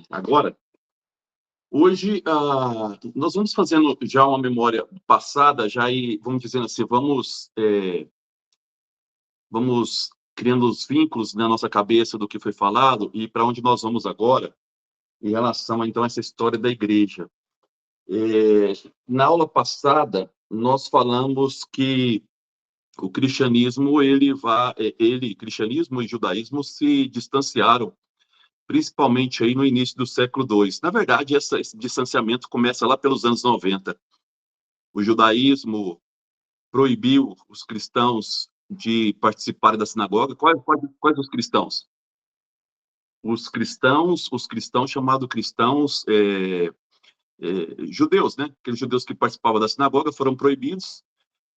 agora. Hoje, nós vamos fazendo já uma memória passada, já e vamos dizendo assim, vamos criando os vínculos na nossa cabeça do que foi falado e para onde nós vamos agora, em relação, então, a essa história da igreja. Na aula passada, nós falamos que o cristianismo, cristianismo e judaísmo se distanciaram, principalmente aí no início do século II. Na verdade, esse distanciamento começa lá pelos anos 90. O judaísmo proibiu os cristãos de participarem da sinagoga. Quais os cristãos? Os cristãos chamados cristãos judeus, né? Aqueles judeus que participavam da sinagoga foram proibidos.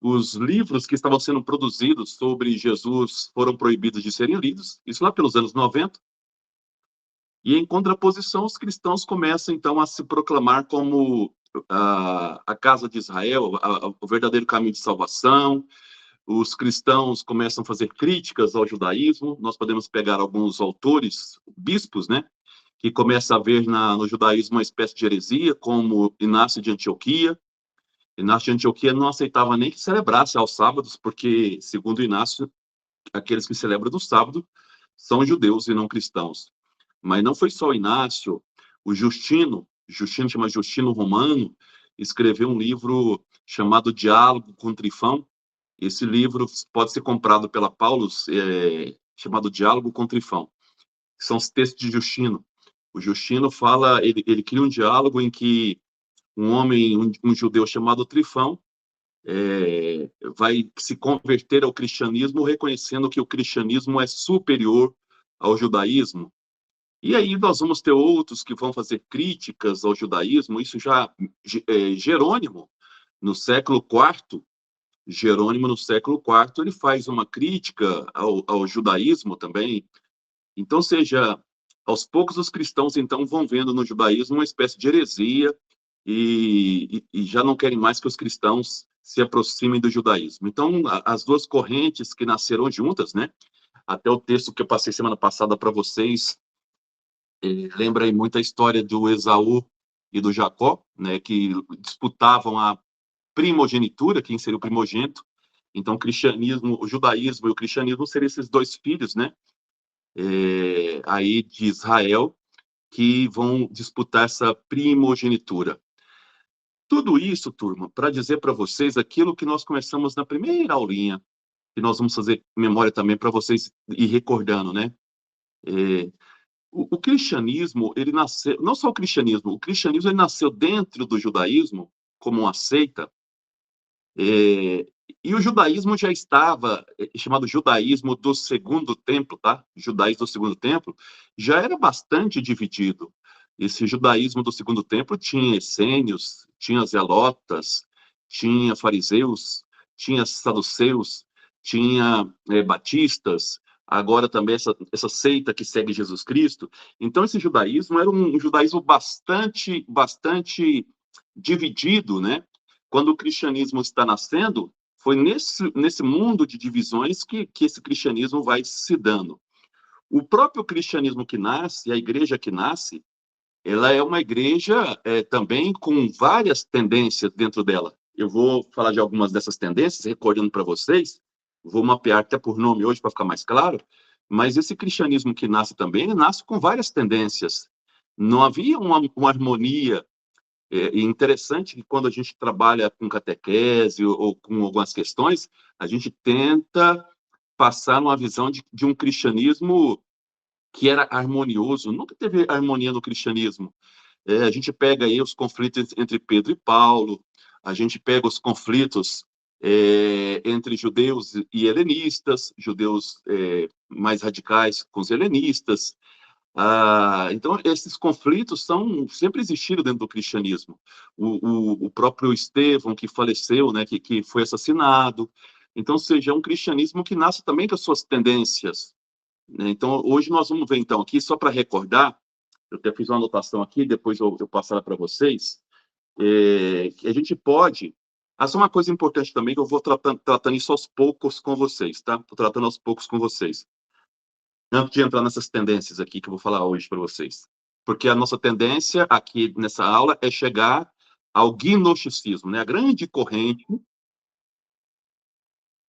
Os livros que estavam sendo produzidos sobre Jesus foram proibidos de serem lidos, isso lá pelos anos 90. E, em contraposição, os cristãos começam, então, a se proclamar como a casa de Israel, o verdadeiro caminho de salvação. Os cristãos começam a fazer críticas ao judaísmo. Nós podemos pegar alguns autores, bispos, né, que começam a ver no judaísmo uma espécie de heresia, como Inácio de Antioquia. Inácio de Antioquia não aceitava nem que celebrasse aos sábados, porque, segundo Inácio, aqueles que celebram no sábado são judeus e não cristãos. Mas não foi só Inácio, o Justino chama Justino Romano, escreveu um livro chamado Diálogo com Trifão. Esse livro pode ser comprado pela Paulus, chamado Diálogo com Trifão. São os textos de Justino. O Justino fala, ele cria um diálogo em que um homem, um judeu chamado Trifão, vai se converter ao cristianismo, reconhecendo que o cristianismo é superior ao judaísmo. E aí nós vamos ter outros que vão fazer críticas ao judaísmo. Isso já Jerônimo, no século IV, ele faz uma crítica ao judaísmo também. Então, aos poucos os cristãos, então, vão vendo no judaísmo uma espécie de heresia e já não querem mais que os cristãos se aproximem do judaísmo. Então, as duas correntes que nasceram juntas, né? Até o texto que eu passei semana passada para vocês, lembra aí muito a história do Esaú e do Jacó, né? Que disputavam a primogenitura, quem seria o primogênito. Então, o judaísmo e o cristianismo seriam esses dois filhos, né? Aí de Israel, que vão disputar essa primogenitura. Tudo isso, turma, para dizer para vocês aquilo que nós começamos na primeira aulinha, que nós vamos fazer memória também para vocês ir recordando, né? O cristianismo, ele nasceu, não só o cristianismo ele nasceu dentro do judaísmo, como uma seita, e o judaísmo já estava, chamado judaísmo do segundo templo, tá? Judaísmo do segundo templo, já era bastante dividido. Esse judaísmo do segundo templo tinha essênios, tinha zelotas, tinha fariseus, tinha saduceus, tinha batistas, agora também essa seita que segue Jesus Cristo. Então, esse judaísmo era um judaísmo bastante dividido, né? Quando o cristianismo está nascendo, foi nesse mundo de divisões que esse cristianismo vai se dando. O próprio cristianismo que nasce, a igreja que nasce, ela é uma igreja também com várias tendências dentro dela. Eu vou falar de algumas dessas tendências, recordando para vocês, vou mapear até por nome hoje para ficar mais claro, mas esse cristianismo que nasce também, ele nasce com várias tendências. Não havia uma harmonia. Interessante que quando a gente trabalha com catequese ou com algumas questões, a gente tenta passar uma visão de um cristianismo que era harmonioso. Nunca teve harmonia no cristianismo. A gente pega aí os conflitos entre Pedro e Paulo, a gente pega os conflitos entre judeus e helenistas, judeus mais radicais com os helenistas. Então, esses conflitos sempre existiram dentro do cristianismo. O próprio Estevão, que faleceu, né, que foi assassinado. Então, ou seja, é um cristianismo que nasce também com as suas tendências, né? Então, hoje nós vamos ver, então, aqui, só para recordar, eu até fiz uma anotação aqui, depois eu passar para vocês, que a gente pode... Essa é uma coisa importante também, que eu vou tratando isso aos poucos com vocês, tá? Estou tratando aos poucos com vocês. Antes de entrar nessas tendências aqui que eu vou falar hoje para vocês. porque a nossa tendência aqui nessa aula é chegar ao gnosticismo, né? A grande corrente,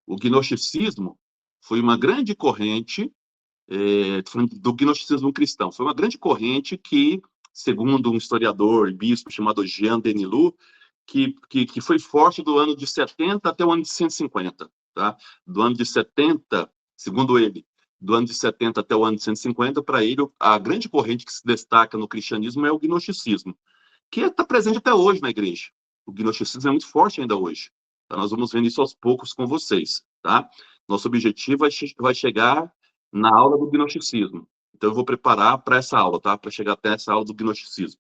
o gnosticismo foi uma grande corrente, falando do gnosticismo cristão, foi uma grande corrente que, segundo um historiador e bispo chamado Jean Denis, que foi forte do ano de 70 até o ano de 150, tá? Do ano de 70, segundo ele, do ano de 70 até o ano de 150, para ele, a grande corrente que se destaca no cristianismo é o gnosticismo, que está presente até hoje na igreja. O gnosticismo é muito forte ainda hoje. Então, nós vamos vendo isso aos poucos com vocês, tá? Nosso objetivo vai chegar na aula do gnosticismo. Então, eu vou preparar para essa aula, tá? Para chegar até essa aula do gnosticismo.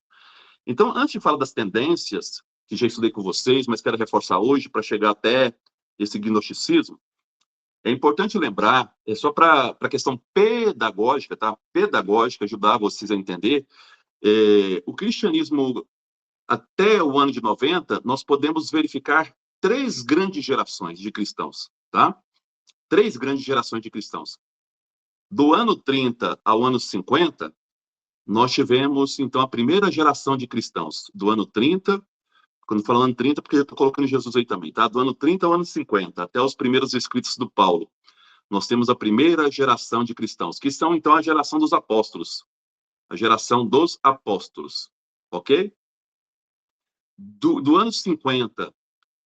Então, antes de falar das tendências, que já estudei com vocês, mas quero reforçar hoje para chegar até esse gnosticismo, é importante lembrar, só para a questão pedagógica, tá? Pedagógica, ajudar vocês a entender, o cristianismo até o ano de 90, nós podemos verificar 3 grandes gerações de cristãos, tá? 3 grandes gerações de cristãos. Do ano 30 ao ano 50, nós tivemos, então, a primeira geração de cristãos. Do ano 30, quando falando ano 30, porque eu estou colocando Jesus aí também, tá? Do ano 30 ao ano 50, até os primeiros escritos do Paulo, nós temos a primeira geração de cristãos, que são, então, a geração dos apóstolos. A geração dos apóstolos, ok? Do ano 50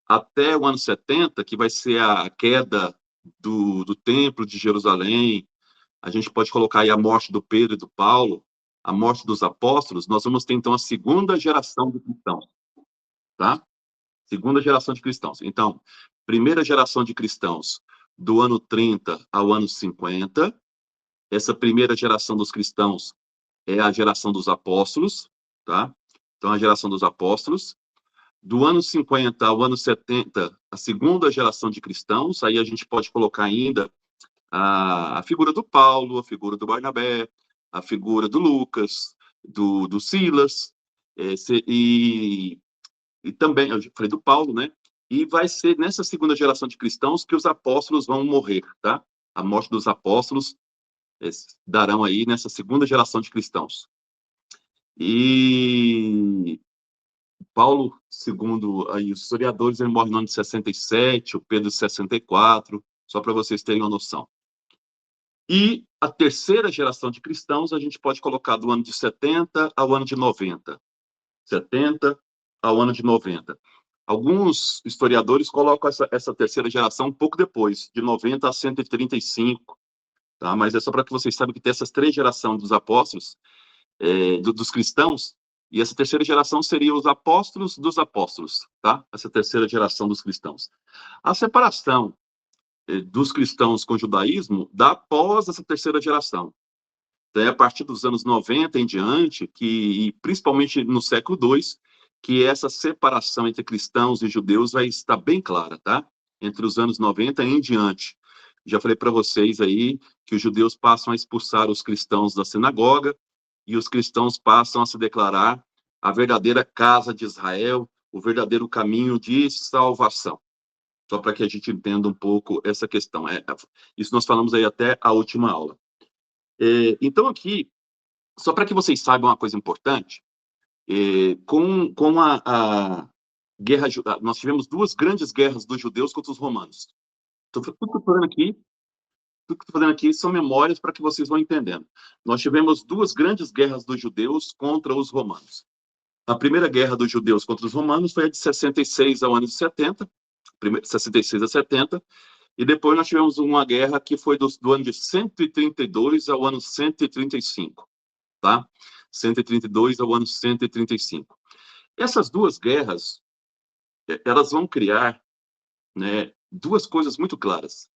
até o ano 70, que vai ser a queda do templo de Jerusalém, a gente pode colocar aí a morte do Pedro e do Paulo, a morte dos apóstolos, nós vamos ter, então, a segunda geração de cristãos, tá? Segunda geração de cristãos. Então, primeira geração de cristãos do ano 30 ao ano 50, essa primeira geração dos cristãos é a geração dos apóstolos, tá? Então, a geração dos apóstolos. Do ano 50 ao ano 70, a segunda geração de cristãos, aí a gente pode colocar ainda a figura do Paulo, a figura do Barnabé, a figura do Lucas, do Silas, e também, eu falei do Paulo, né? E vai ser nessa segunda geração de cristãos que os apóstolos vão morrer, tá? A morte dos apóstolos darão aí nessa segunda geração de cristãos. E Paulo, segundo aí os historiadores, ele morre no ano de 67, o Pedro 64, só para vocês terem uma noção. E a terceira geração de cristãos a gente pode colocar do ano de 70 ao ano de 90. 70 ao ano de 90. Alguns historiadores colocam essa terceira geração um pouco depois, de 90 a 135, tá? Mas é só para que vocês saibam que tem essas 3 gerações dos apóstolos, dos cristãos, e essa terceira geração seria os apóstolos dos apóstolos, tá? Essa terceira geração dos cristãos. A separação dos cristãos com o judaísmo dá após essa terceira geração. Então, é a partir dos anos 90 em diante, e principalmente no século II, que essa separação entre cristãos e judeus vai estar bem clara, tá? Entre os anos 90 em diante. Já falei para vocês aí que os judeus passam a expulsar os cristãos da sinagoga e os cristãos passam a se declarar a verdadeira casa de Israel, o verdadeiro caminho de salvação. Só para que a gente entenda um pouco essa questão. Isso nós falamos aí até a última aula. Então, aqui, só para que vocês saibam uma coisa importante, com a guerra, nós tivemos 2 grandes guerras dos judeus contra os romanos. Então, tudo que eu estou fazendo aqui são memórias para que vocês vão entendendo. Nós tivemos 2 grandes guerras dos judeus contra os romanos. A primeira guerra dos judeus contra os romanos foi a de 66 ao ano de 70, 66 a 70, e depois nós tivemos uma guerra que foi do ano de 132 ao ano 135, tá? 132 ao ano 135. Essas 2 guerras, elas vão criar, né, 2 coisas muito claras.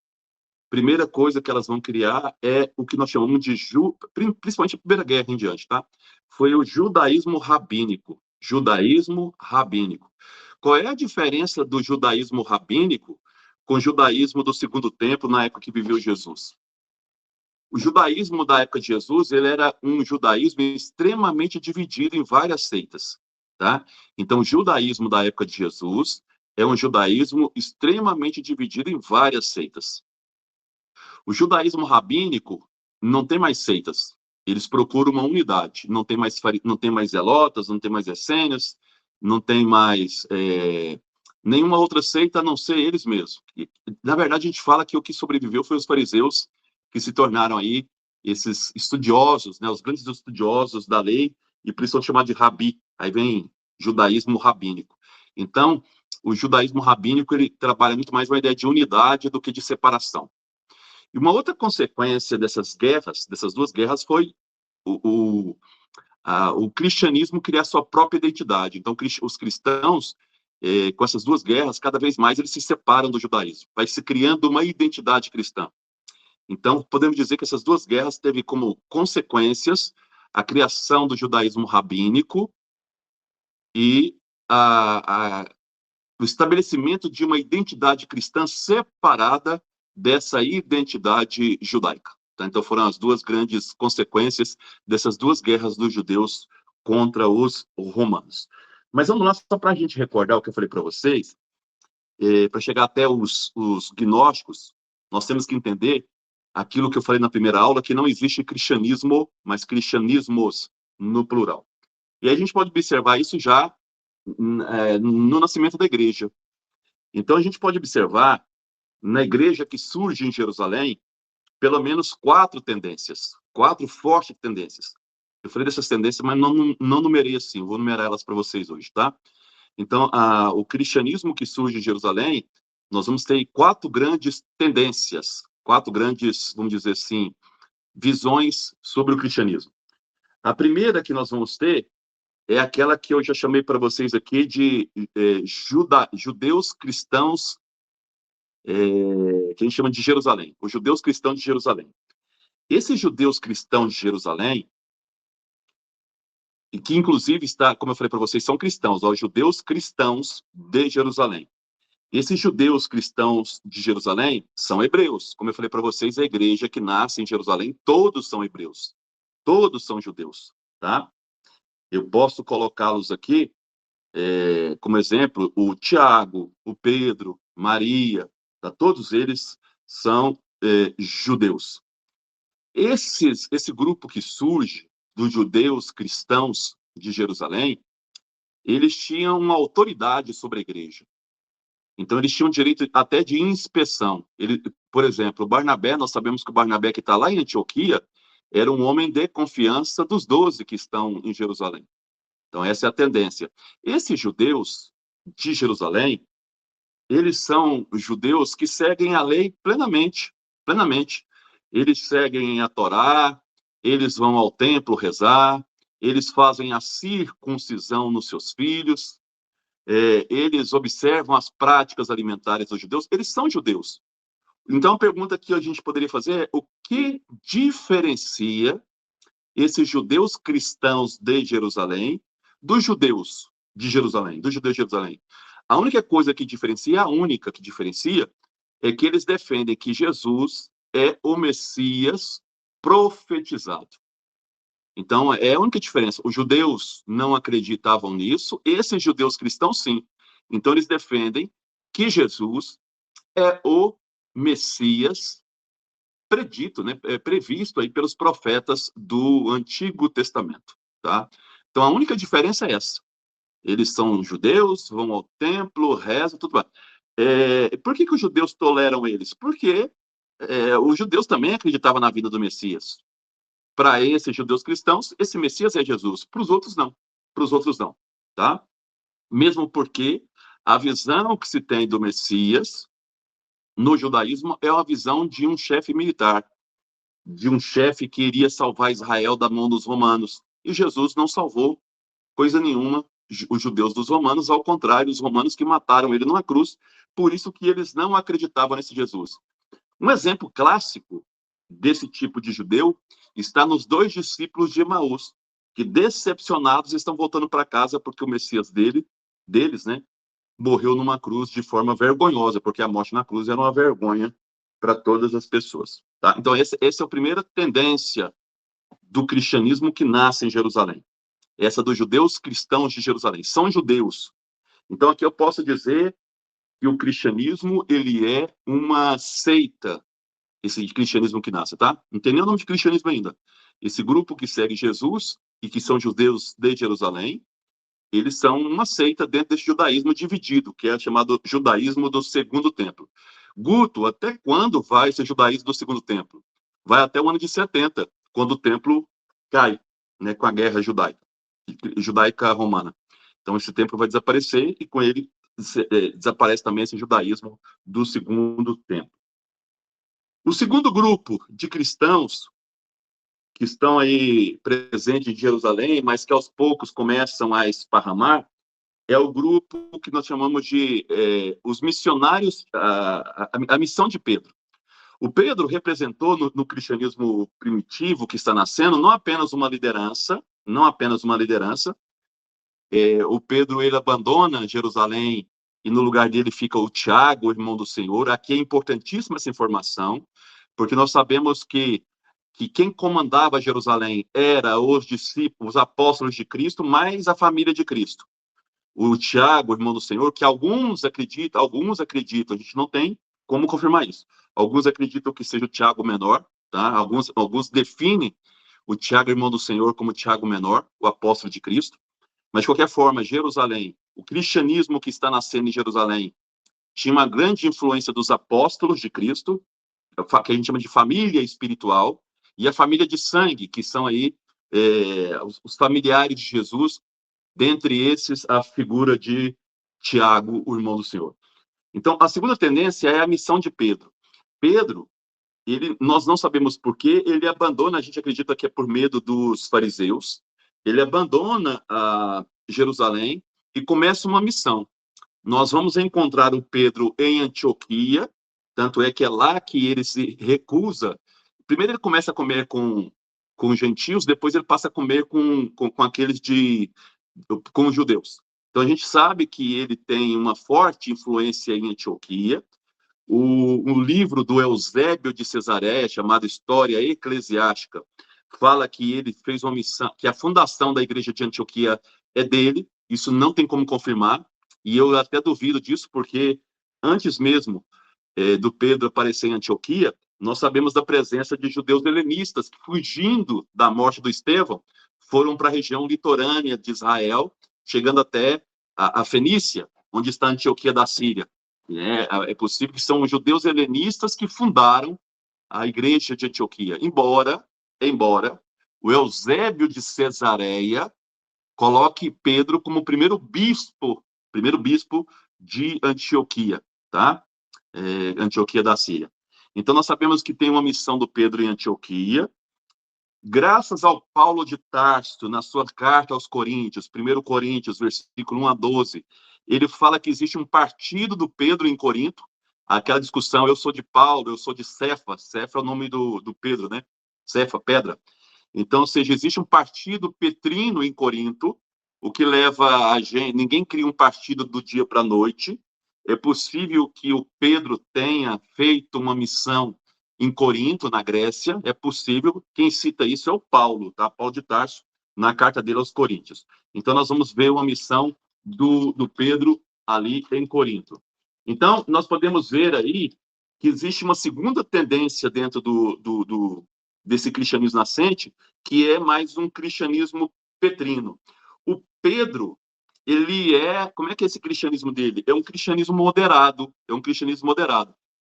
Primeira coisa que elas vão criar é o que nós chamamos de, principalmente a Primeira Guerra em diante, tá? Foi o judaísmo rabínico. Judaísmo rabínico. Qual é a diferença do judaísmo rabínico com o judaísmo do Segundo Templo na época que viveu Jesus? O judaísmo da época de Jesus, ele era um judaísmo extremamente dividido em várias seitas, tá? Então, o judaísmo da época de Jesus é um judaísmo extremamente dividido em várias seitas. O judaísmo rabínico não tem mais seitas. Eles procuram uma unidade. Não tem mais zelotas, não tem mais essênios, não tem mais nenhuma outra seita a não ser eles mesmos. E, na verdade, a gente fala que o que sobreviveu foi os fariseus, que se tornaram aí esses estudiosos, né, os grandes estudiosos da lei, e por isso são chamados de rabi. Aí vem judaísmo rabínico. Então, o judaísmo rabínico ele trabalha muito mais uma ideia de unidade do que de separação. E uma outra consequência dessas guerras, dessas duas guerras, foi o cristianismo criar sua própria identidade. Então, os cristãos, com essas duas guerras, cada vez mais eles se separam do judaísmo. Vai se criando uma identidade cristã. Então, podemos dizer que essas duas guerras teve como consequências a criação do judaísmo rabínico e o estabelecimento de uma identidade cristã separada dessa identidade judaica. Tá? Então, foram as duas grandes consequências dessas duas guerras dos judeus contra os romanos. Mas vamos lá, só para a gente recordar o que eu falei para vocês, para chegar até os gnósticos, nós temos que entender aquilo que eu falei na primeira aula, que não existe cristianismo, mas cristianismos no plural. E aí a gente pode observar isso já no nascimento da igreja. Então, a gente pode observar, na igreja que surge em Jerusalém, pelo menos 4 tendências, 4 fortes tendências. Eu falei dessas tendências, mas não numerei assim, vou numerar elas para vocês hoje, tá? Então, o cristianismo que surge em Jerusalém, nós vamos ter 4 grandes tendências, 4 grandes, vamos dizer assim, visões sobre o cristianismo. A primeira que nós vamos ter é aquela que eu já chamei para vocês aqui de judeus cristãos, que a gente chama de Jerusalém, os judeus cristãos de Jerusalém. Esses judeus cristãos de Jerusalém, e que inclusive está, como eu falei para vocês, são cristãos, os judeus cristãos de Jerusalém. Esses judeus cristãos de Jerusalém são hebreus. Como eu falei para vocês, a igreja que nasce em Jerusalém, todos são hebreus. Todos são judeus, tá? Eu posso colocá-los aqui como exemplo, o Tiago, o Pedro, Maria, tá? Todos eles são judeus. Esse grupo que surge dos judeus cristãos de Jerusalém, eles tinham uma autoridade sobre a igreja. Então, eles tinham direito até de inspeção. Por exemplo, o Barnabé, nós sabemos que o Barnabé que está lá em Antioquia era um homem de confiança dos 12 que estão em Jerusalém. Então, essa é a tendência. Esses judeus de Jerusalém, eles são judeus que seguem a lei plenamente, plenamente. Eles seguem a Torá, eles vão ao templo rezar, eles fazem a circuncisão nos seus filhos, eles observam as práticas alimentares dos judeus, eles são judeus. Então, a pergunta que a gente poderia fazer é: o que diferencia esses judeus cristãos de Jerusalém dos judeus de Jerusalém, dos judeus de Jerusalém? A única coisa que diferencia, é que eles defendem que Jesus é o Messias profetizado. Então, é a única diferença. Os judeus não acreditavam nisso, esses judeus cristãos, sim. Então, eles defendem que Jesus é o Messias predito, né, previsto aí pelos profetas do Antigo Testamento, tá? Então, a única diferença é essa. Eles são judeus, vão ao templo, rezam, tudo mais. Por que os judeus toleram eles? Porque os judeus também acreditavam na vida do Messias. Para esses judeus cristãos, esse Messias é Jesus. Para os outros, não. Para os outros, não. Tá? Mesmo porque a visão que se tem do Messias no judaísmo é uma visão de um chefe militar, de um chefe que iria salvar Israel da mão dos romanos. E Jesus não salvou coisa nenhuma os judeus dos romanos, ao contrário, os romanos que mataram ele numa cruz, por isso que eles não acreditavam nesse Jesus. Um exemplo clássico desse tipo de judeu está nos 2 discípulos de Emaús, que decepcionados estão voltando para casa porque o Messias deles, né, morreu numa cruz de forma vergonhosa, porque a morte na cruz era uma vergonha para todas as pessoas. Tá? Então, essa é a primeira tendência do cristianismo que nasce em Jerusalém. Essa dos judeus cristãos de Jerusalém. São judeus. Então, aqui eu posso dizer que o cristianismo, ele é uma seita, esse cristianismo que nasce, tá? Não tem nem o nome de cristianismo ainda. Esse grupo que segue Jesus e que são judeus de Jerusalém, eles são uma seita dentro desse judaísmo dividido, que é chamado judaísmo do segundo templo. Guto, até quando vai esse judaísmo do segundo templo? Vai até o ano de 70, quando o templo cai, né, com a guerra judaica romana. Então, esse templo vai desaparecer e com ele desaparece também esse judaísmo do segundo templo. O segundo grupo de cristãos que estão aí presentes em Jerusalém, mas que aos poucos começam a esparramar, é o grupo que nós chamamos de os missionários, a missão de Pedro. O Pedro representou no cristianismo primitivo que está nascendo não apenas uma liderança, o Pedro ele abandona Jerusalém e no lugar dele fica o Tiago, o irmão do Senhor. Aqui é importantíssima essa informação, porque nós sabemos que quem comandava Jerusalém era os discípulos, os apóstolos de Cristo, mais a família de Cristo. O Tiago, irmão do Senhor, que alguns acreditam, a gente não tem como confirmar isso. Alguns acreditam que seja o Tiago menor, tá? Alguns definem o Tiago, irmão do Senhor, como Tiago menor, o apóstolo de Cristo. Mas, de qualquer forma, Jerusalém, o cristianismo que está nascendo em Jerusalém, tinha uma grande influência dos apóstolos de Cristo, que a gente chama de família espiritual, e a família de sangue, que são aí os familiares de Jesus, dentre esses a figura de Tiago, o irmão do Senhor. Então, a segunda tendência é a missão de Pedro. Pedro, nós não sabemos por que ele abandona, a gente acredita que é por medo dos fariseus, ele abandona Jerusalém e começa uma missão. Nós vamos encontrar o Pedro em Antioquia, tanto é que é lá que ele se recusa. Primeiro ele começa a comer com os gentios, depois ele passa a comer com aqueles com os judeus. Então a gente sabe que ele tem uma forte influência em Antioquia. O livro do Eusébio de Cesareia, chamado História Eclesiástica, fala que ele fez uma missão, que a fundação da igreja de Antioquia é dele. Isso não tem como confirmar, e eu até duvido disso, porque antes mesmo do Pedro aparecer em Antioquia, nós sabemos da presença de judeus helenistas que, fugindo da morte do Estevão, foram para a região litorânea de Israel, chegando até a Fenícia, onde está a Antioquia da Síria. É possível que são os judeus helenistas que fundaram a igreja de Antioquia, embora o Eusébio de Cesareia coloque Pedro como primeiro bispo de Antioquia, tá? Antioquia da Síria. Então, nós sabemos que tem uma missão do Pedro em Antioquia, graças ao Paulo de Tarso, na sua carta aos Coríntios, 1 Coríntios, versículo 1 a 12, ele fala que existe um partido do Pedro em Corinto, aquela discussão, eu sou de Paulo, eu sou de Cefa é o nome do Pedro, né? Cefa, pedra. Então, ou seja, existe um partido petrino em Corinto, o que leva a gente, ninguém cria um partido do dia para a noite. É possível que o Pedro tenha feito uma missão em Corinto, na Grécia, é possível. Quem cita isso é o Paulo, tá? Paulo de Tarso, na carta dele aos Coríntios. Então, nós vamos ver uma missão do Pedro ali em Corinto. Então, nós podemos ver aí que existe uma segunda tendência dentro desse cristianismo nascente, que é mais um cristianismo petrino. O Pedro, como é que é esse cristianismo dele? É um cristianismo moderado,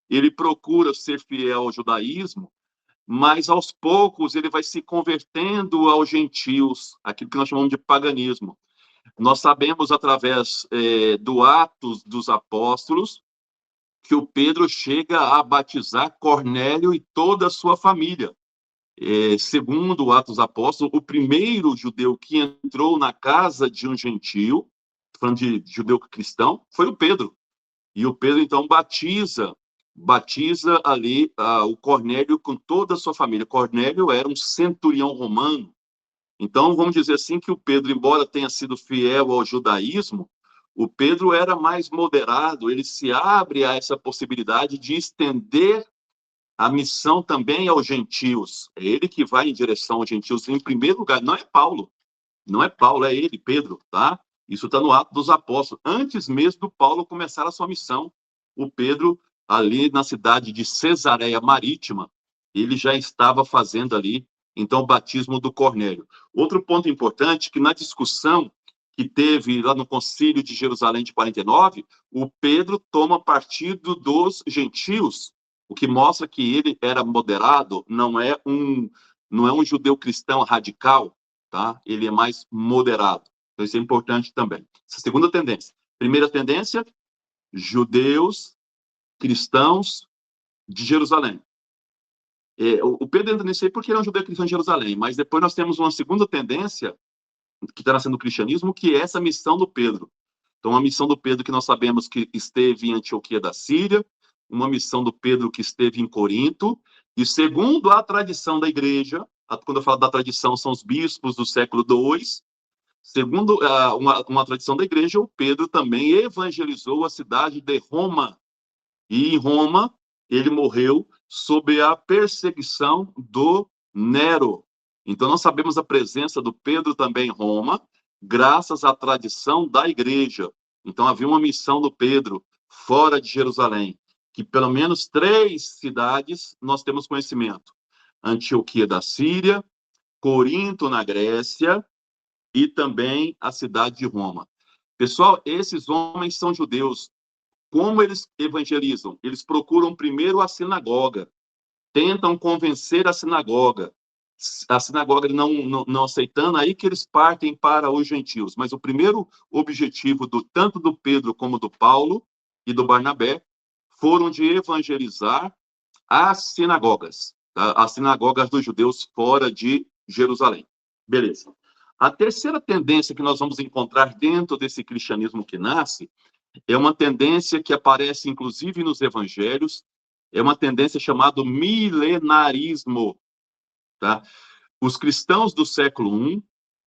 Ele procura ser fiel ao judaísmo, mas aos poucos ele vai se convertendo aos gentios, aquilo que nós chamamos de paganismo. Nós sabemos, através do Atos dos Apóstolos, que o Pedro chega a batizar Cornélio e toda a sua família. Segundo o Atos dos Apóstolos, o primeiro judeu que entrou na casa de um gentio, falando de judeu cristão, foi o Pedro. E o Pedro, então, batiza ali o Cornélio com toda a sua família. Cornélio era um centurião romano. Então, vamos dizer assim que o Pedro, embora tenha sido fiel ao judaísmo, o Pedro era mais moderado, ele se abre a essa possibilidade de estender a missão também aos gentios. É ele que vai em direção aos gentios em primeiro lugar. Não é Paulo, é ele, Pedro, tá? Isso está no Ato dos Apóstolos. Antes mesmo do Paulo começar a sua missão, o Pedro, ali na cidade de Cesareia Marítima, ele já estava fazendo ali então o batismo do Cornélio. Outro ponto importante, que na discussão que teve lá no Concílio de Jerusalém de 49, o Pedro toma partido dos gentios, o que mostra que ele era moderado, não é um judeu cristão radical, tá? Ele é mais moderado. Então isso é importante também. Essa segunda tendência. Primeira tendência, judeus cristãos de Jerusalém. O Pedro entra nisso aí porque ele é um judeu cristão de Jerusalém, mas depois nós temos uma segunda tendência que está nascendo o cristianismo, que é essa missão do Pedro. Então, a missão do Pedro que nós sabemos que esteve em Antioquia da Síria, uma missão do Pedro que esteve em Corinto, e segundo a tradição da igreja, quando eu falo da tradição, são os bispos do século II, segundo uma tradição da igreja, o Pedro também evangelizou a cidade de Roma. E em Roma, ele morreu sob a perseguição do Nero. Então, nós sabemos a presença do Pedro também em Roma, graças à tradição da igreja. Então, havia uma missão do Pedro fora de Jerusalém, que pelo menos 3 cidades nós temos conhecimento. Antioquia da Síria, Corinto, na Grécia, e também a cidade de Roma. Pessoal, esses homens são judeus. Como eles evangelizam? Eles procuram primeiro a sinagoga, tentam convencer a sinagoga não aceitando, aí que eles partem para os gentios. Mas o primeiro objetivo tanto do Pedro como do Paulo e do Barnabé foram de evangelizar as sinagogas, tá? As sinagogas dos judeus fora de Jerusalém. Beleza. A terceira tendência que nós vamos encontrar dentro desse cristianismo que nasce é uma tendência que aparece, inclusive, nos evangelhos, é uma tendência chamada milenarismo. Tá? Os cristãos do século I,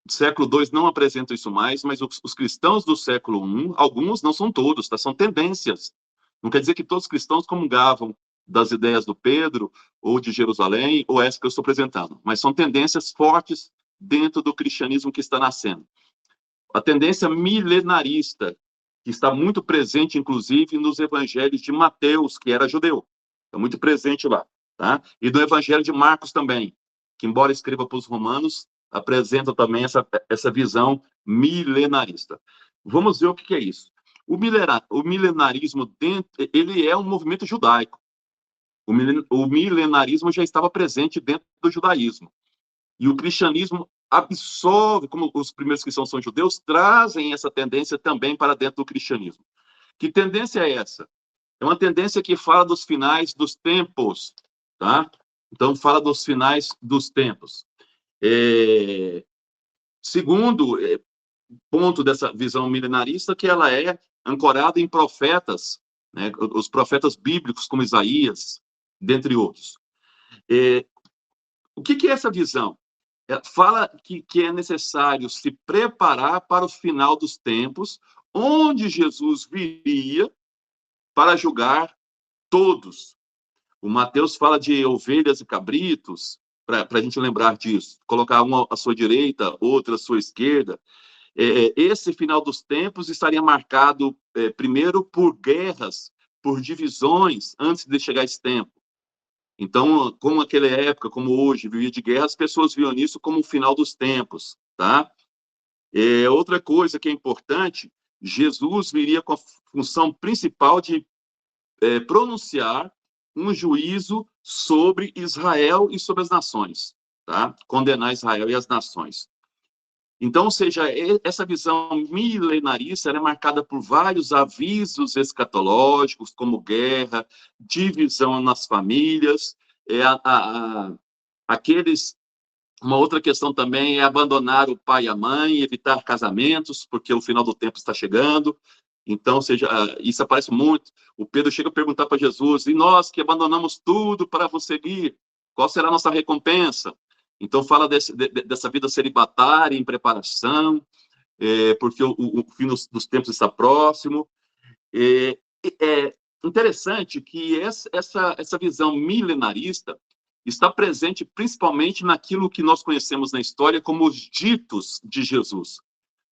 século II não apresentam isso mais, mas os cristãos do século I, alguns, não são todos, tá? São tendências. Não quer dizer que todos os cristãos comungavam das ideias do Pedro, ou de Jerusalém, ou essa que eu estou apresentando, mas são tendências fortes dentro do cristianismo que está nascendo. A tendência milenarista, que está muito presente, inclusive, nos evangelhos de Mateus, que era judeu. Está muito presente lá. Tá? E do evangelho de Marcos também, que, embora escreva para os romanos, apresenta também essa visão milenarista. Vamos ver o que é isso. O milenarismo, ele é um movimento judaico. O milenarismo já estava presente dentro do judaísmo. E o cristianismo absorve, como os primeiros cristãos são judeus, trazem essa tendência também para dentro do cristianismo. Que tendência é essa? É uma tendência que fala dos finais dos tempos, tá? Então, fala dos finais dos tempos. Segundo ponto dessa visão milenarista, que ela é ancorada em profetas, né? Os profetas bíblicos, como Isaías, dentre outros. O que é essa visão? Fala que é necessário se preparar para o final dos tempos, onde Jesus viria para julgar todos. O Mateus fala de ovelhas e cabritos, para a gente lembrar disso. Colocar uma à sua direita, outra à sua esquerda. Esse final dos tempos estaria marcado, primeiro, por guerras, por divisões, antes de chegar esse tempo. Então, como naquela época, como hoje, vivia de guerra, as pessoas viam nisso como o final dos tempos, tá? Outra coisa que é importante, Jesus viria com a função principal de pronunciar um juízo sobre Israel e sobre as nações, tá? Condenar Israel e as nações. Então, ou seja, essa visão milenarista é marcada por vários avisos escatológicos, como guerra, divisão nas famílias, uma outra questão também é abandonar o pai e a mãe, evitar casamentos, porque o final do tempo está chegando. Então, ou seja, isso aparece muito. O Pedro chega a perguntar para Jesus, e nós que abandonamos tudo para vos seguir, qual será a nossa recompensa? Então, fala dessa vida celibatária em preparação, porque o fim dos tempos está próximo. É interessante que essa visão milenarista está presente principalmente naquilo que nós conhecemos na história como os ditos de Jesus.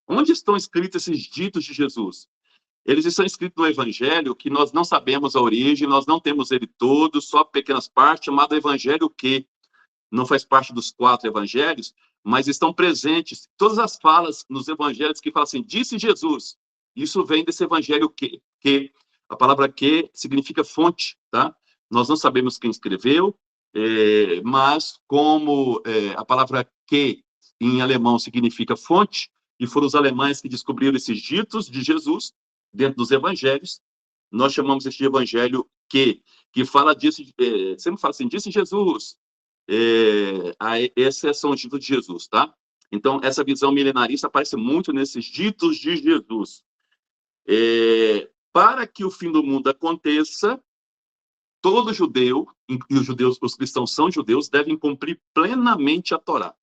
Onde estão escritos esses ditos de Jesus? Eles estão escritos no Evangelho, que nós não sabemos a origem, nós não temos ele todo, só pequenas partes, chamado Evangelho o quê? não faz parte dos 4 evangelhos, mas estão presentes todas as falas nos evangelhos que falam assim, disse Jesus. Isso vem desse evangelho que a palavra que significa fonte, tá? Nós não sabemos quem escreveu, mas como a palavra que em alemão significa fonte, e foram os alemães que descobriram esses ditos de Jesus dentro dos evangelhos, nós chamamos este evangelho que fala disso, sempre fala assim, disse Jesus, esses são os ditos de Jesus, tá? Então, essa visão milenarista aparece muito nesses ditos de Jesus. Para que o fim do mundo aconteça, todo judeu, e os cristãos são judeus, devem cumprir plenamente a Torá.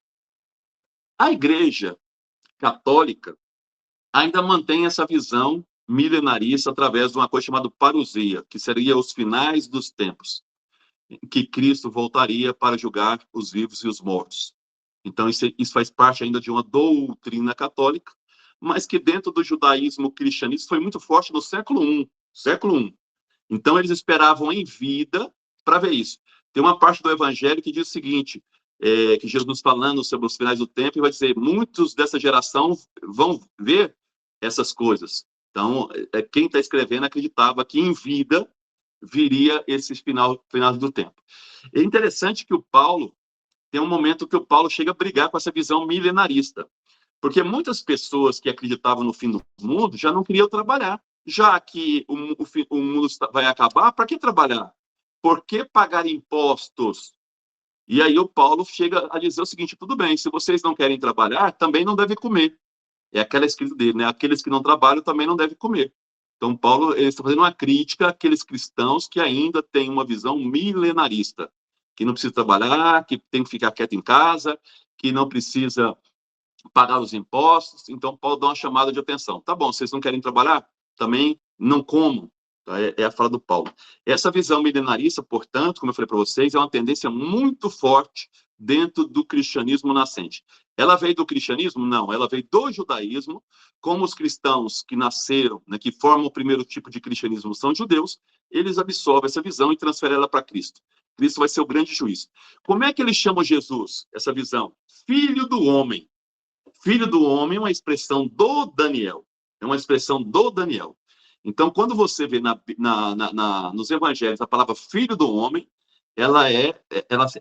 A Igreja Católica ainda mantém essa visão milenarista através de uma coisa chamada parousia, que seria os finais dos tempos, em que Cristo voltaria para julgar os vivos e os mortos. Então, isso faz parte ainda de uma doutrina católica, mas que dentro do judaísmo cristianismo foi muito forte no século I. Século I. Então, eles esperavam em vida para ver isso. Tem uma parte do evangelho que diz o seguinte, que Jesus falando sobre os finais do tempo, vai dizer, muitos dessa geração vão ver essas coisas. Então, quem está escrevendo acreditava que em vida viria esse final do tempo. É interessante que o Paulo, tem um momento que o Paulo chega a brigar com essa visão milenarista, porque muitas pessoas que acreditavam no fim do mundo já não queriam trabalhar, já que o mundo vai acabar, para que trabalhar? Por que pagar impostos? E aí o Paulo chega a dizer o seguinte, tudo bem, se vocês não querem trabalhar, também não devem comer. É aquela escrita dele, né? Aqueles que não trabalham também não devem comer. Então, Paulo está fazendo uma crítica àqueles cristãos que ainda têm uma visão milenarista, que não precisa trabalhar, que tem que ficar quieto em casa, que não precisa pagar os impostos. Então, Paulo dá uma chamada de atenção. Tá bom, vocês não querem trabalhar? Também não comam. É a fala do Paulo. Essa visão milenarista, portanto, como eu falei para vocês, é uma tendência muito forte dentro do cristianismo nascente. Ela veio do cristianismo? Não, ela veio do judaísmo, como os cristãos que nasceram, né, que formam o primeiro tipo de cristianismo são judeus, eles absorvem essa visão e transferem ela para Cristo. Cristo vai ser o grande juiz. Como é que eles chamam Jesus, essa visão? Filho do homem. Filho do homem é uma expressão do Daniel. É uma expressão do Daniel. Então, quando você vê nos evangelhos a palavra filho do homem, ela é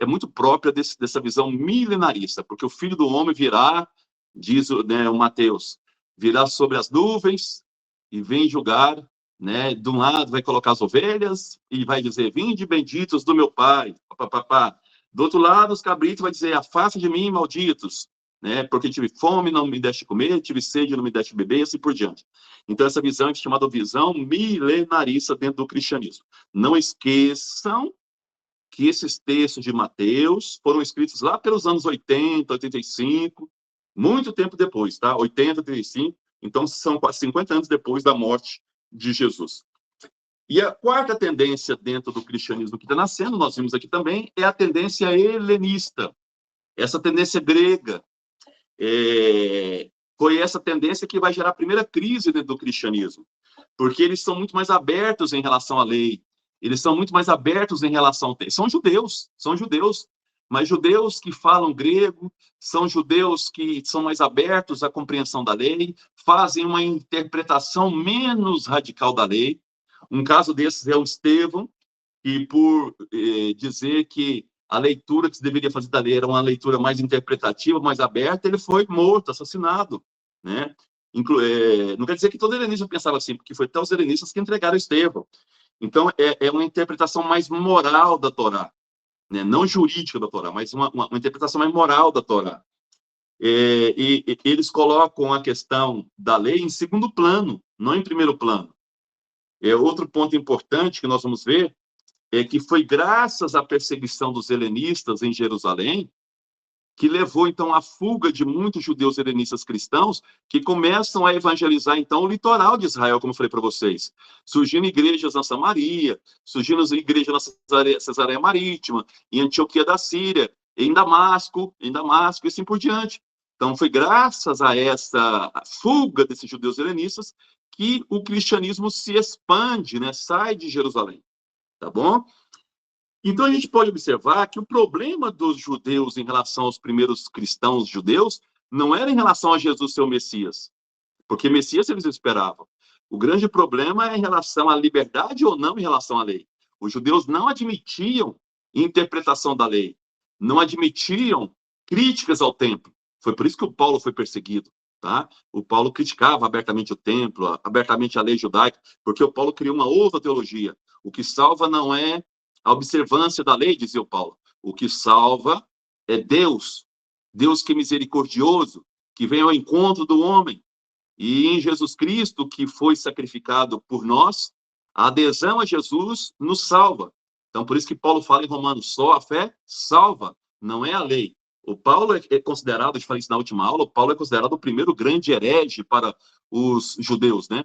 muito própria dessa visão milenarista, porque o filho do homem virá, diz, né, o Mateus, virá sobre as nuvens e vem julgar, né, de um lado vai colocar as ovelhas e vai dizer, vinde benditos do meu pai, papapá. Do outro lado, os cabritos vai dizer, afasta de mim, malditos, né, porque tive fome, não me deste comer, tive sede, não me deste beber, e assim por diante. Então, essa visão é chamada visão milenarista dentro do cristianismo. Não esqueçam que esses textos de Mateus foram escritos lá pelos anos 80, 85, muito tempo depois, tá? 80, 85, então são quase 50 anos depois da morte de Jesus. E a quarta tendência dentro do cristianismo que está nascendo, nós vimos aqui também, é a tendência helenista. Essa tendência grega, foi essa tendência que vai gerar a primeira crise dentro do cristianismo, porque eles são muito mais abertos em relação à lei, eles são muito mais abertos em relação ao texto. São judeus, mas judeus que falam grego, são judeus que são mais abertos à compreensão da lei, fazem uma interpretação menos radical da lei. Um caso desses é o Estevão, que por dizer que a leitura que se deveria fazer da lei era uma leitura mais interpretativa, mais aberta, ele foi morto, assassinado, né? Não quer dizer que todo helenista pensava assim, porque foi até os helenistas que entregaram Estevão. Então, é uma interpretação mais moral da Torá, né? Não jurídica da Torá, mas uma interpretação mais moral da Torá. E eles colocam a questão da lei em segundo plano, não em primeiro plano. Outro ponto importante que nós vamos ver é que foi graças à perseguição dos helenistas em Jerusalém que levou, então, à fuga de muitos judeus helenistas cristãos que começam a evangelizar, então, o litoral de Israel, como eu falei para vocês. Surgindo igrejas na Samaria, surgindo igrejas na Cesareia Marítima, em Antioquia da Síria, em Damasco, e assim por diante. Então, foi graças a essa fuga desses judeus helenistas que o cristianismo se expande, né? Sai de Jerusalém. Tá bom? Então, a gente pode observar que o problema dos judeus em relação aos primeiros cristãos judeus não era em relação a Jesus ser o Messias, porque Messias eles esperavam. O grande problema é em relação à liberdade ou não em relação à lei. Os judeus não admitiam interpretação da lei, não admitiam críticas ao templo. Foi por isso que o Paulo foi perseguido. Tá? O Paulo criticava abertamente o templo, abertamente a lei judaica, porque o Paulo criou uma outra teologia. O que salva não é a observância da lei, dizia o Paulo. O que salva é Deus. Deus que é misericordioso, que vem ao encontro do homem. E em Jesus Cristo, que foi sacrificado por nós, a adesão a Jesus nos salva. Então, por isso que Paulo fala em Romanos, só a fé salva, não é a lei. O Paulo é considerado, eu falei isso na última aula, o Paulo é considerado o primeiro grande herege para os judeus, né?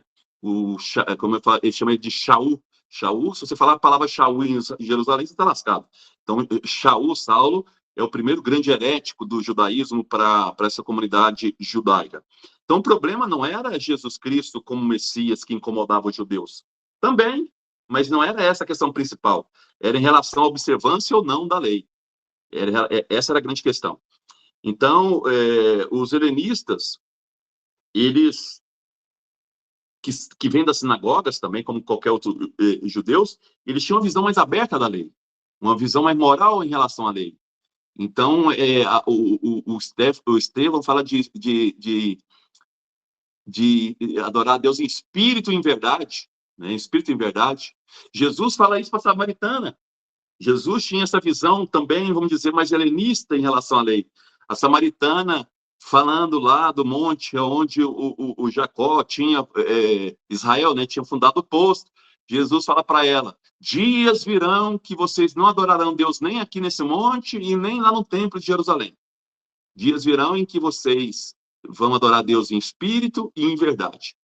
Como eu falo, ele chama de Shaul. Shaul, se você falar a palavra Shaul em Jerusalém, você está lascado. Então, Shaul, Saulo, é o primeiro grande herético do judaísmo para essa comunidade judaica. Então, o problema não era Jesus Cristo como Messias que incomodava os judeus. Também, mas não era essa a questão principal. Era em relação à observância ou não da lei. Essa era a grande questão. Então, os helenistas, eles, que vêm das sinagogas também, como qualquer outro judeus, eles tinham uma visão mais aberta da lei, uma visão mais moral em relação à lei. Então, o Estevão fala de adorar a Deus em espírito e em verdade, né? Em espírito e em verdade. Jesus fala isso para a samaritana. Jesus tinha essa visão também, vamos dizer, mais helenista em relação à lei. A samaritana, falando lá do monte onde o Jacó tinha, Israel, né, tinha fundado o posto, Jesus fala para ela, dias virão que vocês não adorarão Deus nem aqui nesse monte e nem lá no templo de Jerusalém. Dias virão em que vocês vão adorar Deus em espírito e em verdade.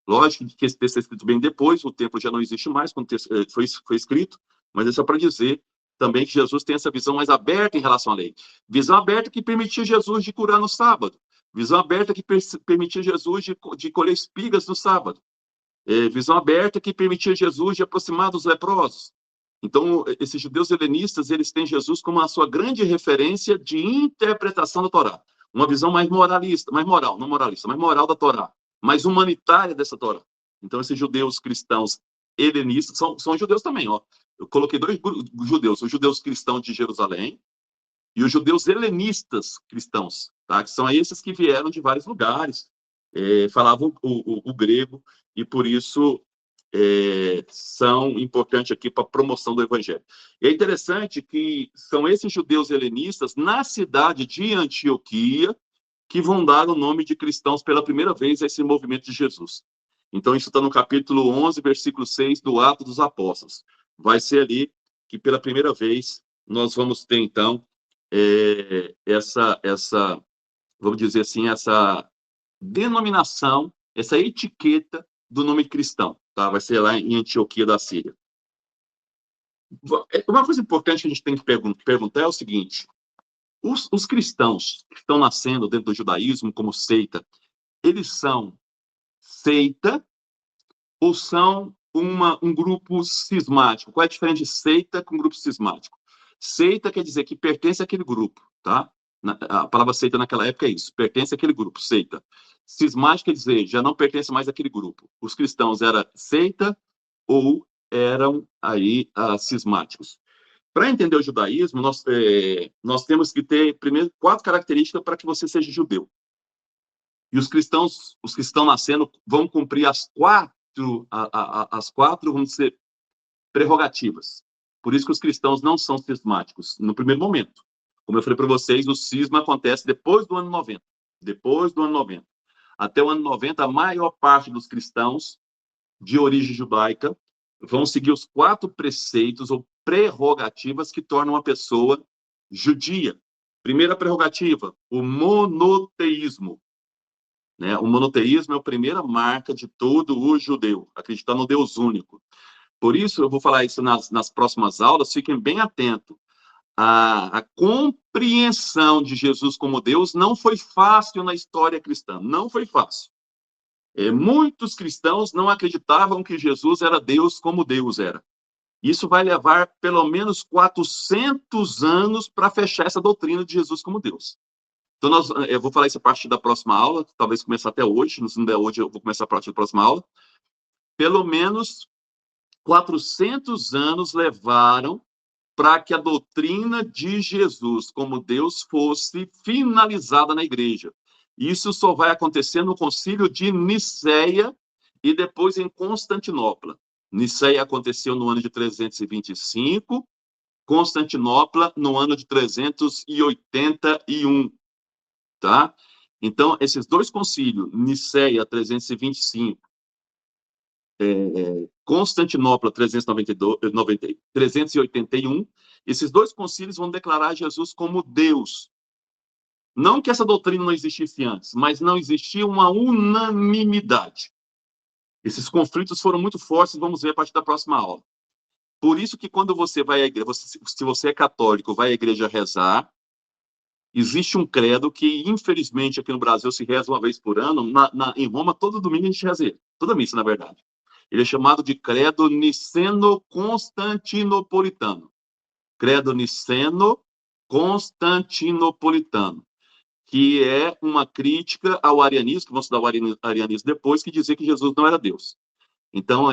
Lógico que esse texto é escrito bem depois, o templo já não existe mais quando foi escrito, mas é só para dizer também que Jesus tem essa visão mais aberta em relação à lei. Visão aberta que permitia Jesus de curar no sábado. Visão aberta que permitia Jesus de colher espigas no sábado. Visão aberta que permitia Jesus de aproximar dos leprosos. Então, esses judeus helenistas, eles têm Jesus como a sua grande referência de interpretação da Torá. Uma visão mais moralista, mais moral, não moralista, mais moral da Torá, mais humanitária dessa Torá. Então, esses judeus cristãos helenistas, são judeus também, ó. Eu coloquei dois judeus, os judeus cristãos de Jerusalém e os judeus helenistas cristãos, tá? Que são esses que vieram de vários lugares, falavam o grego, e por isso são importantes aqui para a promoção do evangelho. E é interessante que são esses judeus helenistas, na cidade de Antioquia, que vão dar o nome de cristãos pela primeira vez a esse movimento de Jesus. Então, isso está no capítulo 11, versículo 6 do Atos dos Apóstolos. Vai ser ali que, pela primeira vez, nós vamos ter, então, vamos dizer assim, essa denominação, essa etiqueta do nome cristão, tá? Vai ser lá em Antioquia da Síria. Uma coisa importante que a gente tem que perguntar é o seguinte: os cristãos que estão nascendo dentro do judaísmo como seita, eles são seita ou são um grupo cismático? Qual é a diferença de seita com grupo cismático? Seita quer dizer que pertence àquele grupo, tá? A palavra seita naquela época é isso, pertence àquele grupo, seita. Cismático quer dizer, já não pertence mais àquele grupo. Os cristãos eram seita ou eram aí cismáticos. Para entender o judaísmo, nós temos que ter, primeiro, 4 características para que você seja judeu. E os cristãos, os que estão nascendo, vão cumprir as 4, vamos dizer, prerrogativas. Por isso que os cristãos não são cismáticos no primeiro momento. Como eu falei para vocês, o cisma acontece depois do ano 90. Depois do ano 90. Até o ano 90, a maior parte dos cristãos de origem judaica vão seguir os 4 preceitos ou prerrogativas que tornam uma pessoa judia. Primeira prerrogativa, o monoteísmo. Né? O monoteísmo é a primeira marca de todo o judeu, acreditar no Deus único. Por isso, eu vou falar isso nas próximas aulas, fiquem bem atentos. A compreensão de Jesus como Deus não foi fácil na história cristã, não foi fácil. Muitos cristãos não acreditavam que Jesus era Deus como Deus era. Isso vai levar pelo menos 400 anos para fechar essa doutrina de Jesus como Deus. Então, eu vou falar isso a partir da próxima aula, talvez começar até hoje, se não der hoje, eu vou começar a partir da próxima aula. Pelo menos 400 anos levaram para que a doutrina de Jesus como Deus fosse finalizada na igreja. Isso só vai acontecer no concílio de Nicéia e depois em Constantinopla. Nicéia aconteceu no ano de 325, Constantinopla no ano de 381, tá? Então, esses dois concílios, Nicéia 325, Constantinopla 381, esses dois concílios vão declarar Jesus como Deus. Não que essa doutrina não existisse antes, mas não existia uma unanimidade. Esses conflitos foram muito fortes, vamos ver a partir da próxima aula. Por isso que quando você vai à igreja, se você é católico, vai à igreja rezar, existe um credo que, infelizmente, aqui no Brasil se reza uma vez por ano, em Roma, todo domingo a gente reza ele, toda missa, na verdade. Ele é chamado de credo niceno-constantinopolitano. Credo niceno-constantinopolitano, que é uma crítica ao arianismo, que vamos estudar o arianismo depois, que dizia que Jesus não era Deus. Então,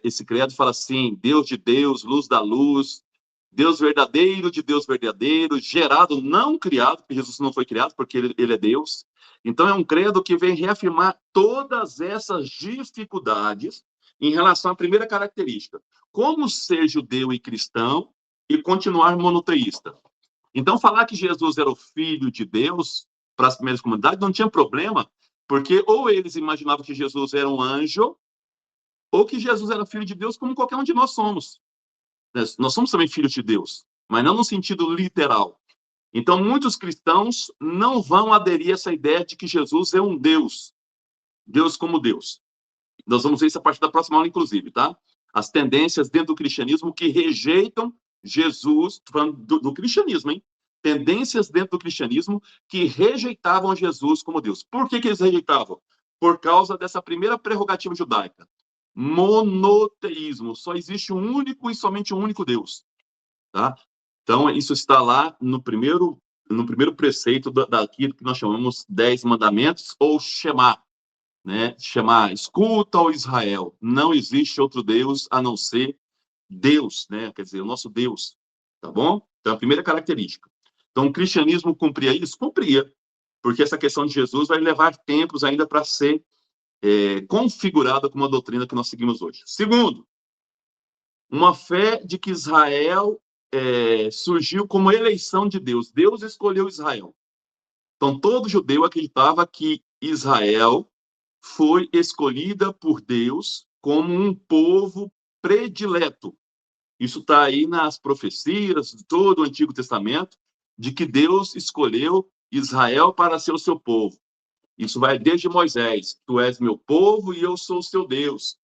esse credo fala assim, Deus de Deus, luz da luz, Deus verdadeiro de Deus verdadeiro, gerado, não criado, porque Jesus não foi criado, porque ele é Deus. Então, é um credo que vem reafirmar todas essas dificuldades em relação à primeira característica, como ser judeu e cristão e continuar monoteísta. Então, falar que Jesus era o filho de Deus para as primeiras comunidades não tinha problema, porque ou eles imaginavam que Jesus era um anjo, ou que Jesus era filho de Deus, como qualquer um de nós somos. Nós somos também filhos de Deus, mas não no sentido literal. Então, muitos cristãos não vão aderir a essa ideia de que Jesus é um Deus, Deus como Deus. Nós vamos ver isso a partir da próxima aula, inclusive, tá? As tendências dentro do cristianismo que rejeitam Jesus, falando do cristianismo, hein? Tendências dentro do cristianismo que rejeitavam Jesus como Deus. Por que eles rejeitavam? Por causa dessa primeira prerrogativa judaica. Monoteísmo. Só existe um único e somente um único Deus. Tá? Então, isso está lá no primeiro preceito daquilo que nós chamamos 10 mandamentos, ou Shema. Né? Shema, escuta, ó Israel, não existe outro Deus a não ser Deus, né? Quer dizer, o nosso Deus. Tá bom? Então, a primeira característica. Então, o cristianismo cumpria isso? Cumpria. Porque essa questão de Jesus vai levar tempos ainda para ser configurada como a doutrina que nós seguimos hoje. Segundo, uma fé de que Israel surgiu como eleição de Deus. Deus escolheu Israel. Então, todo judeu acreditava que Israel foi escolhida por Deus como um povo predileto. Isso está aí nas profecias de todo o Antigo Testamento, de que Deus escolheu Israel para ser o seu povo. Isso vai desde Moisés. Tu és meu povo e eu sou o seu Deus.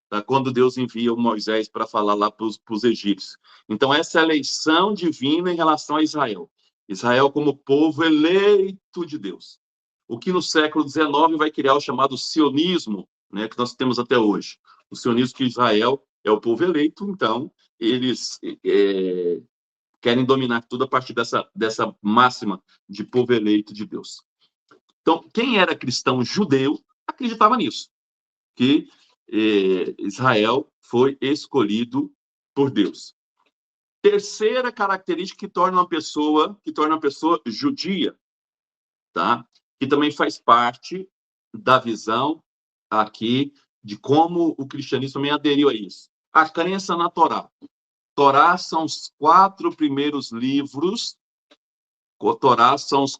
Tá? Quando Deus envia o Moisés para falar lá para os egípcios. Então, essa é a eleição divina em relação a Israel. Israel como povo eleito de Deus. O que no século XIX vai criar o chamado sionismo, né, que nós temos até hoje. O sionismo que Israel é o povo eleito, então eles querem dominar tudo a partir dessa máxima de povo eleito de Deus. Então, quem era cristão judeu acreditava nisso, que Israel foi escolhido por Deus. Terceira característica que torna uma pessoa judia, tá? Que também faz parte da visão aqui de como o cristianismo também aderiu a isso. A crença na Torá. Torá são os 4 primeiros livros. Torá são os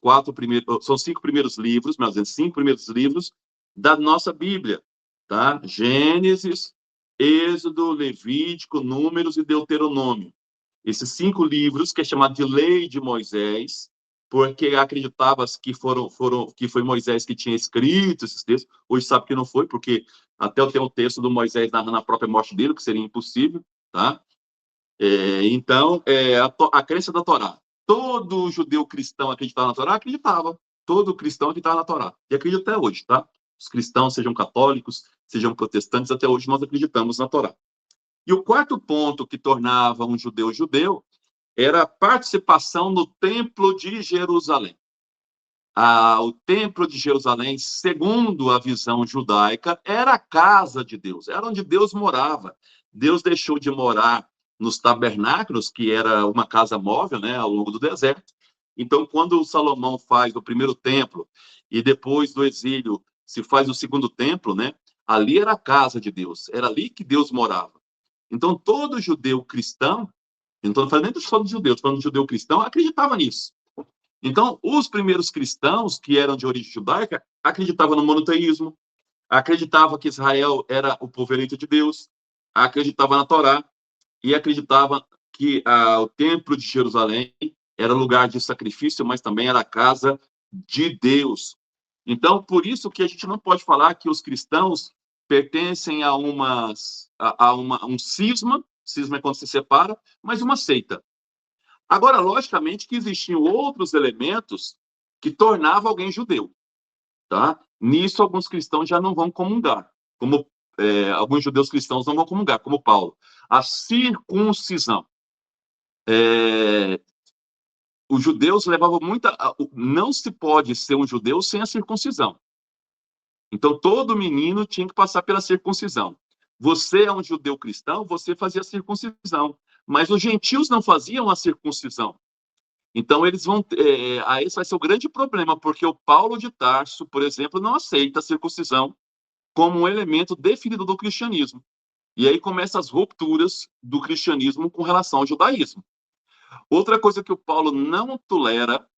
5 primeiros livros, mais ou menos 5 primeiros livros da nossa Bíblia, tá? Gênesis, Êxodo, Levítico, Números e Deuteronômio. Esses 5 livros, que é chamado de Lei de Moisés, porque acreditava que foi Moisés que tinha escrito esses textos. Hoje sabe que não foi, porque até eu tenho um texto do Moisés narrando a própria morte dele, que seria impossível, tá? Então, a crença da Torá. Todo judeu cristão acreditava na Torá? Acreditava. Todo cristão acreditava na Torá. E acredita até hoje, tá? Os cristãos, sejam católicos, sejam protestantes, até hoje nós acreditamos na Torá. E o quarto ponto que tornava um judeu judeu era a participação no Templo de Jerusalém. O Templo de Jerusalém, segundo a visão judaica, era a casa de Deus, era onde Deus morava. Deus deixou de morar nos tabernáculos, que era uma casa móvel, né, ao longo do deserto. Então, quando Salomão faz o primeiro templo e depois do exílio se faz o segundo templo, né, ali era a casa de Deus, era ali que Deus morava. Então, todo judeu cristão, não estou falando nem só dos judeus, estou falando de judeu cristão, acreditava nisso. Então, os primeiros cristãos, que eram de origem judaica, acreditavam no monoteísmo, acreditavam que Israel era o povo eleito de Deus, acreditavam na Torá e acreditavam que o Templo de Jerusalém era lugar de sacrifício, mas também era a casa de Deus. Então, por isso que a gente não pode falar que os cristãos pertencem a um cisma é quando se separa, mas uma seita. Agora, logicamente que existiam outros elementos que tornavam alguém judeu, tá? Nisso, alguns cristãos já não vão comungar, como alguns judeus cristãos não vão comungar, como Paulo. A circuncisão. Os judeus levavam muita... Não se pode ser um judeu sem a circuncisão. Então, todo menino tinha que passar pela circuncisão. Você é um judeu cristão, você fazia a circuncisão. Mas os gentios não faziam a circuncisão. Então, eles vão. Aí esse vai ser o grande problema, porque o Paulo de Tarso, por exemplo, não aceita a circuncisão como um elemento definido do cristianismo. E aí começam as rupturas do cristianismo com relação ao judaísmo. Outra coisa que o Paulo não tolerava,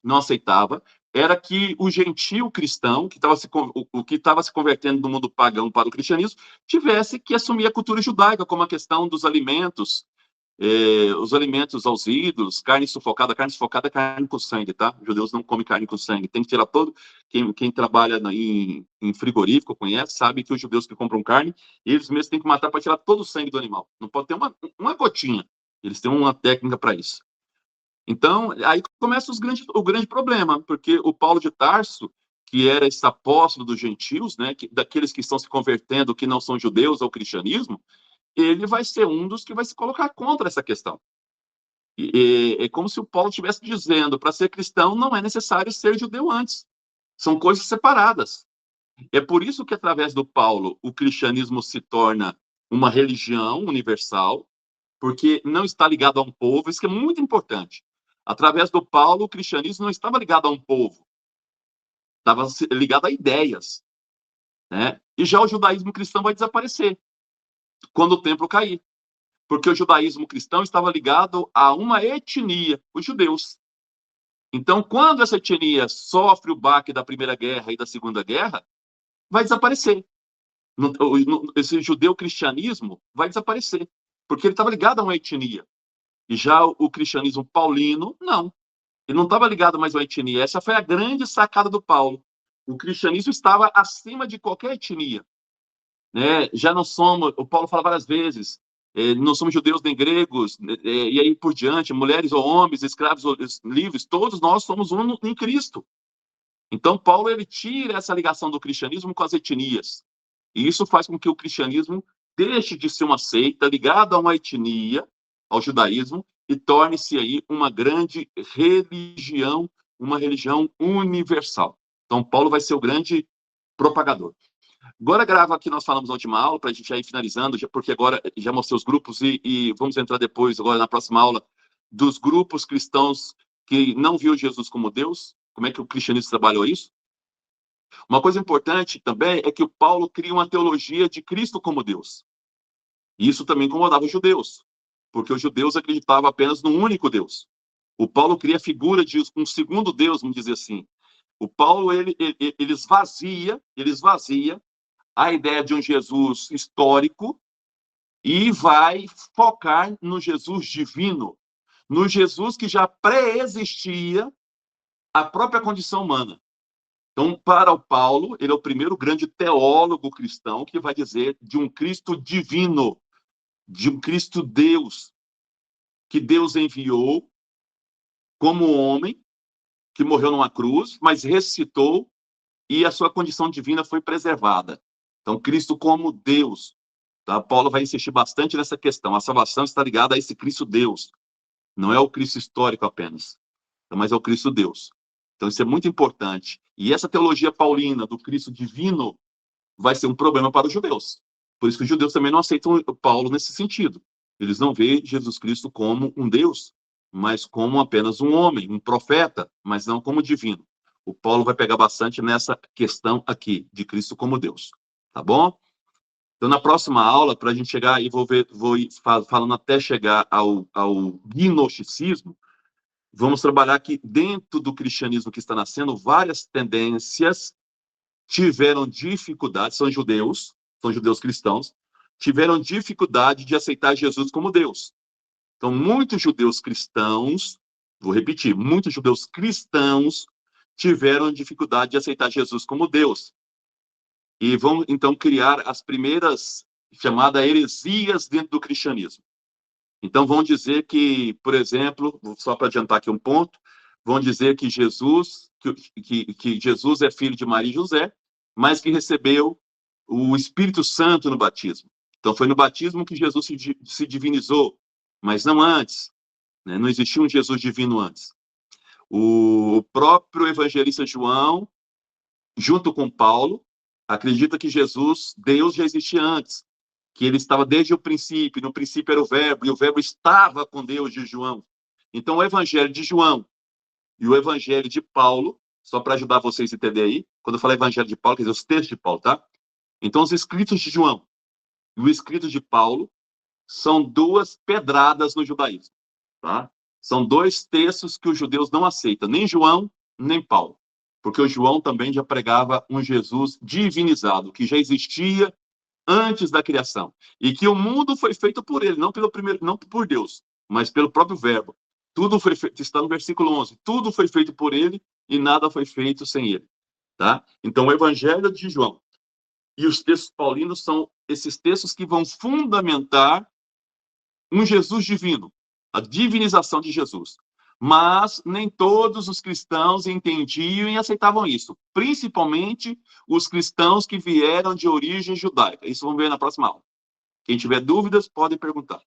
não aceitava, era que o gentio cristão, que estava se convertendo do mundo pagão para o cristianismo, tivesse que assumir a cultura judaica, como a questão dos alimentos, os alimentos aos ídolos, carne sufocada é carne com sangue, tá? Os judeus não comem carne com sangue, tem que tirar todo. Quem trabalha em frigorífico, conhece, sabe que os judeus que compram carne, eles mesmos têm que matar para tirar todo o sangue do animal. Não pode ter uma gotinha. Eles têm uma técnica para isso. Então, aí começa o grande problema, porque o Paulo de Tarso, que era esse apóstolo dos gentios, né, daqueles que estão se convertendo, que não são judeus ao cristianismo, ele vai ser um dos que vai se colocar contra essa questão. É como se o Paulo estivesse dizendo, para ser cristão não é necessário ser judeu antes. São coisas separadas. É por isso que, através do Paulo, o cristianismo se torna uma religião universal, porque não está ligado a um povo, isso que é muito importante. Através do Paulo, o cristianismo não estava ligado a um povo, estava ligado a ideias, né? E já o judaísmo cristão vai desaparecer quando o templo cair, porque o judaísmo cristão estava ligado a uma etnia, os judeus. Então, quando essa etnia sofre o baque da Primeira Guerra e da Segunda Guerra, vai desaparecer. Esse judeu-cristianismo vai desaparecer, porque ele estava ligado a uma etnia. E já o cristianismo paulino, não. Ele não estava ligado mais a uma etnia. Essa foi a grande sacada do Paulo. O cristianismo estava acima de qualquer etnia. Né? Já não somos, o Paulo fala várias vezes, não somos judeus nem gregos, e aí por diante, mulheres ou homens, escravos ou livres, todos nós somos um em Cristo. Então, Paulo ele tira essa ligação do cristianismo com as etnias. E isso faz com que o cristianismo deixe de ser uma seita ligada a uma etnia, ao judaísmo, e torne-se aí uma grande religião, uma religião universal. Então, Paulo vai ser o grande propagador. Agora grava aqui, nós falamos na última aula, para a gente já ir finalizando, porque agora já mostrei os grupos e vamos entrar depois, agora na próxima aula, dos grupos cristãos que não viu Jesus como Deus, como é que o cristianismo trabalhou isso. Uma coisa importante também é que o Paulo cria uma teologia de Cristo como Deus. E isso também incomodava os judeus, porque os judeus acreditavam apenas no único Deus. O Paulo cria a figura de um segundo Deus, vamos dizer assim. O Paulo, ele esvazia a ideia de um Jesus histórico e vai focar no Jesus divino, no Jesus que já pré-existia a própria condição humana. Então, para o Paulo, ele é o primeiro grande teólogo cristão que vai dizer de um Cristo divino, de um Cristo Deus, que Deus enviou como homem, que morreu numa cruz, mas ressuscitou e a sua condição divina foi preservada. Então, Cristo como Deus. Tá? Paulo vai insistir bastante nessa questão. A salvação está ligada a esse Cristo Deus. Não é o Cristo histórico apenas, mas é o Cristo Deus. Então, isso é muito importante. E essa teologia paulina do Cristo divino vai ser um problema para os judeus. Por isso que os judeus também não aceitam Paulo nesse sentido. Eles não veem Jesus Cristo como um Deus, mas como apenas um homem, um profeta, mas não como divino. O Paulo vai pegar bastante nessa questão aqui, de Cristo como Deus. Tá bom? Então, na próxima aula, para a gente chegar, e vou ir falando até chegar ao gnosticismo, vamos trabalhar que dentro do cristianismo que está nascendo, várias tendências tiveram dificuldade, são judeus cristãos, tiveram dificuldade de aceitar Jesus como Deus. Então, muitos judeus cristãos, vou repetir, muitos judeus cristãos tiveram dificuldade de aceitar Jesus como Deus. E vão, então, criar as primeiras chamadas heresias dentro do cristianismo. Então, vão dizer que, por exemplo, só para adiantar aqui um ponto, vão dizer que Jesus é filho de Maria e José, mas que recebeu o Espírito Santo no batismo. Então, foi no batismo que Jesus se divinizou, mas não antes. Né? Não existia um Jesus divino antes. O próprio evangelista João, junto com Paulo, acredita que Jesus, Deus, já existia antes, que ele estava desde o princípio, no princípio era o verbo, e o verbo estava com Deus, de João. Então, o evangelho de João e o evangelho de Paulo, só para ajudar vocês a entender aí, quando eu falar evangelho de Paulo, quer dizer, os textos de Paulo, tá? Então, os escritos de João e o escrito de Paulo são duas pedradas no judaísmo, tá? São dois textos que os judeus não aceitam, nem João, nem Paulo, porque o João também já pregava um Jesus divinizado, que já existia antes da criação, e que o mundo foi feito por ele, não por Deus, mas pelo próprio verbo. Tudo foi feito, está no versículo 11, tudo foi feito por ele e nada foi feito sem ele, tá? Então, o evangelho de João e os textos paulinos são esses textos que vão fundamentar um Jesus divino, a divinização de Jesus. Mas nem todos os cristãos entendiam e aceitavam isso, principalmente os cristãos que vieram de origem judaica. Isso vamos ver na próxima aula. Quem tiver dúvidas, pode perguntar.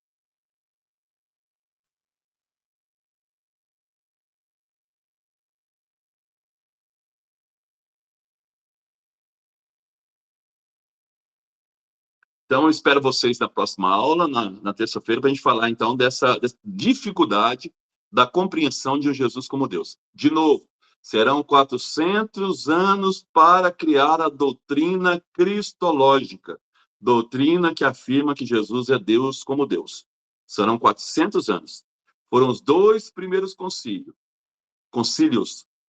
Então, eu espero vocês na próxima aula, na terça-feira, para a gente falar, então, dessa dificuldade da compreensão de um Jesus como Deus. De novo, serão 400 anos para criar a doutrina cristológica, doutrina que afirma que Jesus é Deus como Deus. Serão 400 anos. Foram os dois primeiros concílios,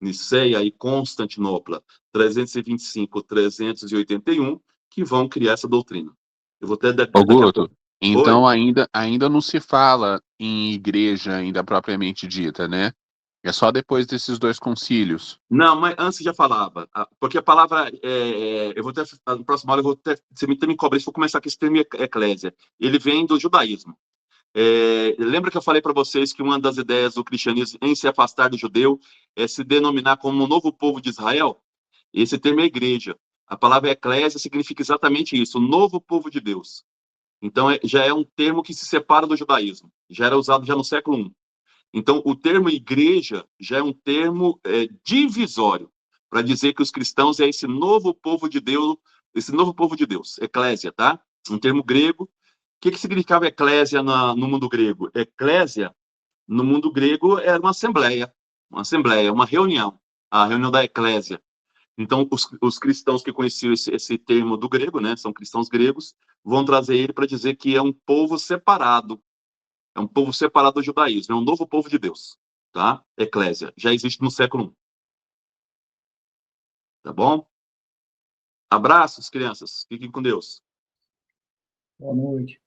Niceia e Constantinopla, 325, 381, que vão criar essa doutrina. Eu vou até daqui a Augusto, pouco. então ainda não se fala em igreja ainda propriamente dita, né? É só depois desses dois concílios. Não, mas antes já falava, porque a palavra, eu vou ter, no próximo aula, você me cobra isso, vou começar com esse termo eclésia. Ele vem do judaísmo. Lembra que eu falei para vocês que uma das ideias do cristianismo em se afastar do judeu é se denominar como um novo povo de Israel? Esse termo é igreja. A palavra eclésia significa exatamente isso, o novo povo de Deus. Então, já é um termo que se separa do judaísmo. Já era usado já no século I. Então, o termo igreja já é um termo divisório para dizer que os cristãos é esse novo povo de Deus, eclésia, tá? Um termo grego. O que significava eclésia no mundo grego? Eclésia, no mundo grego, era uma reunião, a reunião da eclésia. Então, os cristãos que conheciam esse termo do grego, né, são cristãos gregos, vão trazer ele para dizer que é um povo separado. É um povo separado do judaísmo, é um novo povo de Deus, tá? Eclésia. Já existe no século I. Tá bom? Abraços, crianças. Fiquem com Deus. Boa noite.